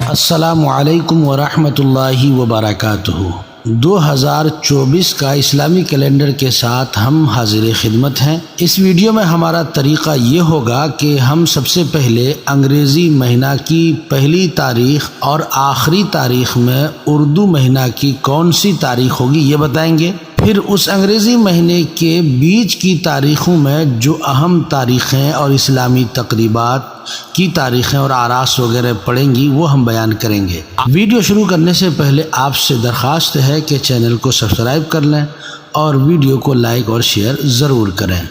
السلام علیکم ورحمۃ اللہ وبرکاتہ۔ 2024 کا اسلامی کیلنڈر کے ساتھ ہم حاضر خدمت ہیں۔ اس ویڈیو میں ہمارا طریقہ یہ ہوگا کہ ہم سب سے پہلے انگریزی مہینہ کی پہلی تاریخ اور آخری تاریخ میں اردو مہینہ کی کون سی تاریخ ہوگی یہ بتائیں گے۔ پھر اس انگریزی مہینے کے بیچ کی تاریخوں میں جو اہم تاریخیں اور اسلامی تقریبات کی تاریخیں اور آراس وغیرہ پڑیں گی وہ ہم بیان کریں گے۔ ویڈیو شروع کرنے سے پہلے آپ سے درخواست ہے کہ چینل کو سبسکرائب کر لیں اور ویڈیو کو لائک اور شیئر ضرور کریں۔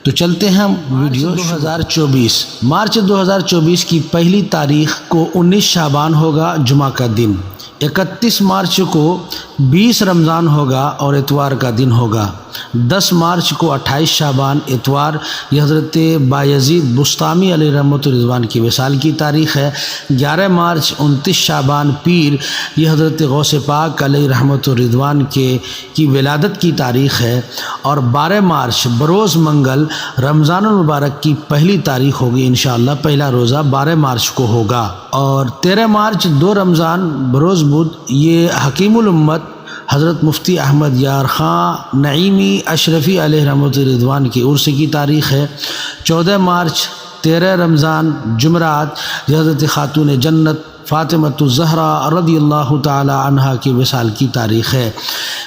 تو چلتے ہیں ہم ویڈیو 2024 مارچ 2024 کی پہلی تاریخ کو 19 شعبان ہوگا، جمعہ کا دن۔ 31 مارچ کو 20 رمضان ہوگا اور اتوار کا دن ہوگا۔ 10 مارچ کو 28 شعبان اتوار، یہ حضرت بایزید بسطامی علیہ رحمۃ الرضوان کی وصال کی تاریخ ہے۔ 11 مارچ 29 شعبان پیر، یہ حضرت غوث پاک علیہ رحمۃ الرضوان کی ولادت کی تاریخ ہے۔ اور 12 مارچ بروز منگل، رمضان المبارک کی پہلی تاریخ ہوگی انشاءاللہ، پہلا روزہ 12 مارچ کو ہوگا۔ اور 13 مارچ 2 رمضان بروز بدھ، یہ حکیم الامت حضرت مفتی احمد یار خان نعیمی اشرفی علیہ رحمۃ الرضوان کی عرس کی تاریخ ہے۔ 14 مارچ 13 رمضان جمعرات، حضرت خاتون جنت فاطمۃ الزہرا رضی اللہ تعالی عنہا کی وصال کی تاریخ ہے۔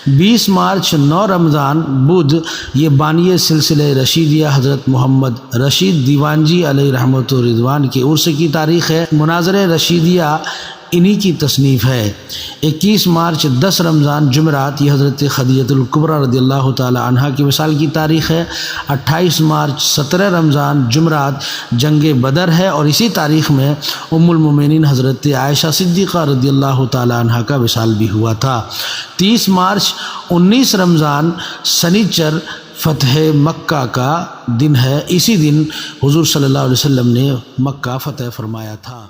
20 مارچ 9 رمضان بدھ، یہ بانی سلسلہ رشیدیہ حضرت محمد رشید دیوان جی علیہ رحمۃ الرضوان کی عرس کی تاریخ ہے۔ مناظر رشیدیہ انہی کی تصنیف ہے۔ 21 مارچ 10 رمضان جمعرات، یہ حضرت خدیجۃ الکبریٰ رضی اللہ تعالی عنہا کی وصال کی تاریخ ہے۔ 28 مارچ 17 رمضان جمعرات جنگ بدر ہے اور اسی تاریخ میں ام المومنین حضرت عائشہ صدیقہ رضی اللہ تعالی عنہا کا وصال بھی ہوا تھا۔ 30 مارچ 19 رمضان سنیچر فتح مکہ کا دن ہے، اسی دن حضور صلی اللہ علیہ وسلم نے مکہ فتح فرمایا تھا۔